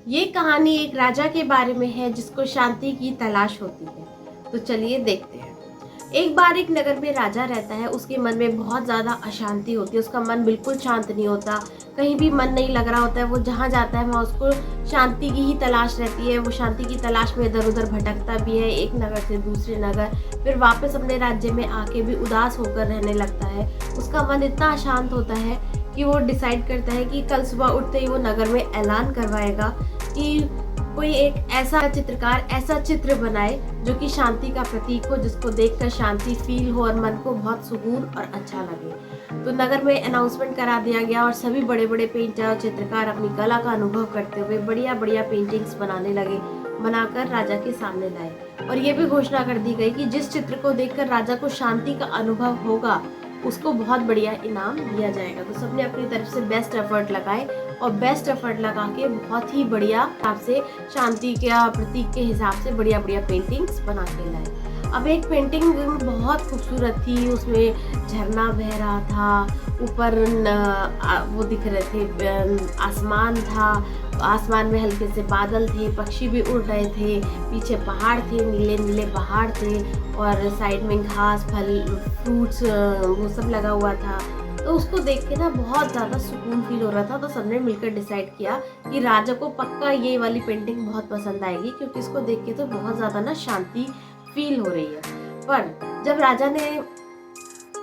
ये कहानी एक राजा के बारे में है जिसको शांति की तलाश होती है। तो चलिए देखते हैं। एक बार एक नगर में राजा रहता है। उसके मन में बहुत ज़्यादा अशांति होती है। उसका मन बिल्कुल शांत नहीं होता, कहीं भी मन नहीं लग रहा होता है। वो जहाँ जाता है वहाँ उसको शांति की ही तलाश रहती है। वो शांति की तलाश में इधर उधर भटकता भी है, एक नगर से दूसरे नगर, फिर वापस अपने राज्य में आके भी उदास होकर रहने लगता है। उसका मन इतना अशांत होता है कि वो डिसाइड करता है कि कल सुबह उठते ही वो नगर में ऐलान करवाएगा कि कोई एक ऐसा चित्रकार ऐसा चित्र बनाए जो कि शांति का प्रतीक हो, जिसको देखकर शांति फील हो और मन को बहुत सुकून और अच्छा लगे। तो नगर में अनाउंसमेंट करा दिया गया और सभी बड़े बड़े पेंटर और चित्रकार अपनी कला का अनुभव करते हुए बढ़िया बढ़िया पेंटिंग्स बनाने लगे, बनाकर राजा के सामने लाए। और ये भी घोषणा कर दी गई कि जिस चित्र को देखकर राजा को शांति का अनुभव होगा उसको बहुत बढ़िया इनाम दिया जाएगा। तो सबने अपनी तरफ से बेस्ट एफर्ट लगाए और बेस्ट एफर्ट लगा के बहुत ही बढ़िया हिसाब से शांति के प्रतीक के हिसाब से बढ़िया बढ़िया पेंटिंग्स बना के लाए। अब एक पेंटिंग बहुत खूबसूरत थी, उसमें झरना बह रहा था, ऊपर वो दिख रहे थे, आसमान था, आसमान में हल्के से बादल थे, पक्षी भी उड़ रहे थे, पीछे पहाड़ थे, नीले नीले पहाड़ थे और साइड में घास फल फ्रूट्स वो सब लगा हुआ था। तो उसको देख के ना बहुत ज़्यादा सुकून फील हो रहा था। तो सबने मिलकर डिसाइड किया कि राजा को पक्का ये वाली पेंटिंग बहुत पसंद आएगी, क्योंकि इसको देख के तो बहुत ज़्यादा ना शांति फील हो रही है। पर जब राजा ने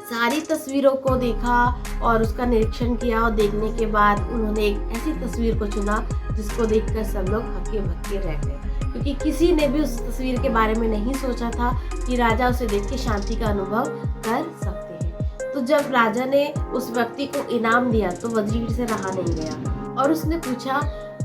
सारी तस्वीरों को देखा और उसका निरीक्षण किया और देखने के बाद उन्होंने एक ऐसी तस्वीर को चुना जिसको देखकर सब लोग हक्के बक्के रह गए, क्योंकि किसी ने भी उस तस्वीर के बारे में नहीं सोचा था कि राजा उसे देख के शांति का अनुभव कर सकते हैं। तो जब राजा ने उस व्यक्ति को इनाम दिया तो वजीर से रहा नहीं गया और उसने पूछा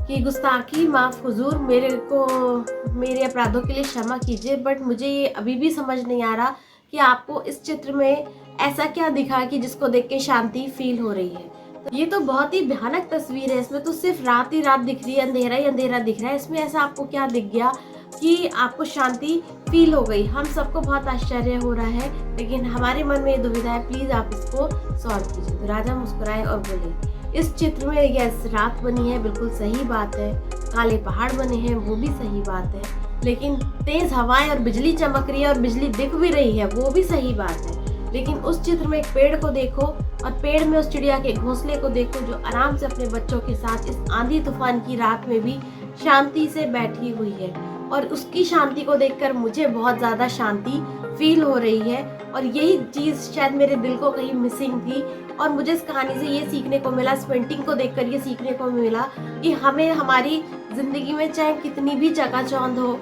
कि गुस्ताखी माफ हुजूर, मेरे अपराधों के लिए क्षमा कीजिए, बट मुझे ये अभी भी समझ नहीं आ रहा कि आपको इस चित्र में ऐसा क्या दिखा कि जिसको देख के शांति फील हो रही है। तो ये तो बहुत ही भयानक तस्वीर है, इसमें तो सिर्फ रात ही रात दिख रही है, अंधेरा ही अंधेरा दिख रहा है, इसमें ऐसा आपको क्या दिख गया कि आपको शांति फील हो गई। हम सबको बहुत आश्चर्य हो रहा है, लेकिन हमारे मन में ये दुविधा है, प्लीज आप इसको सॉल्व कीजिए। तो राजा मुस्कुराए और बोले, इस चित्र में यस रात बनी है, बिल्कुल सही बात है, काले पहाड़ बने हैं, वो भी सही बात है, लेकिन तेज हवाएं और बिजली चमक रही है और बिजली दिख भी रही है, वो भी सही बात है। लेकिन उस चित्र में एक पेड़ को देखो और पेड़ में उस चिड़िया के घोंसले को देखो जो आराम से अपने बच्चों के साथ इस आंधी तूफान की रात में भी शांति से बैठी हुई है। और उसकी शांति को देखकर मुझे बहुत ज़्यादा शांति फील हो रही है और यही चीज़ शायद मेरे दिल को कहीं मिसिंग थी। और मुझे इस कहानी से ये सीखने को मिला, इस पेंटिंग को देखकर ये सीखने को मिला कि हमें हमारी ज़िंदगी में चाहे कितनी भी चकाचौंध हो,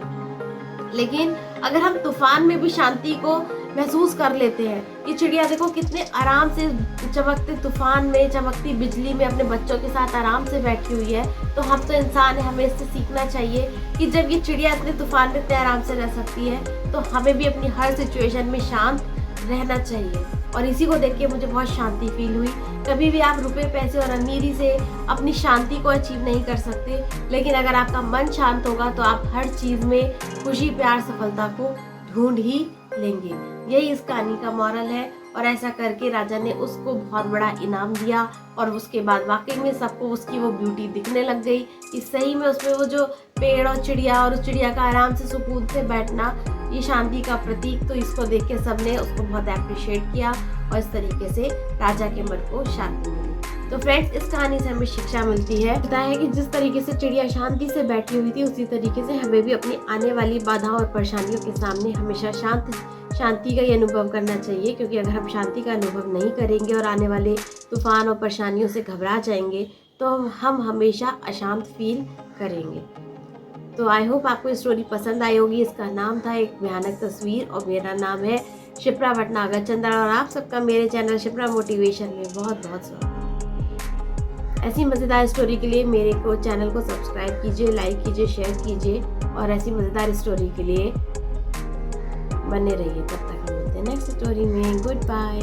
लेकिन अगर हम तूफान में भी शांति को महसूस कर लेते हैं कि चिड़िया देखो कितने आराम से चमकते तूफान में, चमकती बिजली में अपने बच्चों के साथ आराम से बैठी हुई है, तो हम तो इंसान है, हमें इससे सीखना चाहिए कि जब ये चिड़िया इतने तूफान में इतने आराम से रह सकती है तो हमें भी अपनी हर सिचुएशन में शांत रहना चाहिए। और इसी को देख के मुझे बहुत शांति फील हुई। कभी भी आप रुपए पैसे और अमीरी से अपनी शांति को अचीव नहीं कर सकते, लेकिन अगर आपका मन शांत होगा तो आप हर चीज़ में खुशी प्यार सफलता को ढूंढ ही लेंगे। यही इस कहानी का मॉरल है। और ऐसा करके राजा ने उसको बहुत बड़ा इनाम दिया और उसके बाद वाकई में सबको उसकी वो ब्यूटी दिखने लग गई कि सही में उसमें वो जो पेड़ और चिड़िया और उस चिड़िया का आराम से सुकून से बैठना ये शांति का प्रतीक। तो इसको देख के सबने उसको बहुत अप्रिशिएट किया और इस तरीके से राजा के मन को शांति मिली। तो फ्रेंड्स, इस कहानी से हमें शिक्षा मिलती है कि जिस तरीके से चिड़िया शांति से बैठी हुई थी उसी तरीके से हमें भी अपनी आने वाली बाधाओं और परेशानियों के सामने हमेशा शांति का ही अनुभव करना चाहिए, क्योंकि अगर हम शांति का अनुभव नहीं करेंगे और आने वाले तूफान और परेशानियों से घबरा जाएंगे तो हम हमेशा अशांत फील करेंगे। तो आई होप आपको स्टोरी पसंद आई होगी। इसका नाम था एक भयानक तस्वीर और मेरा नाम है शिप्रा भटनागर चंद्रा और आप सबका मेरे चैनल शिप्रा मोटिवेशन में बहुत बहुत स्वागत। ऐसी मज़ेदार स्टोरी के लिए मेरे को चैनल को सब्सक्राइब कीजिए, लाइक कीजिए, शेयर कीजिए और ऐसी मज़ेदार स्टोरी के लिए बने रहिए। तब तक मिलते हैं नेक्स्ट स्टोरी में। Good bye.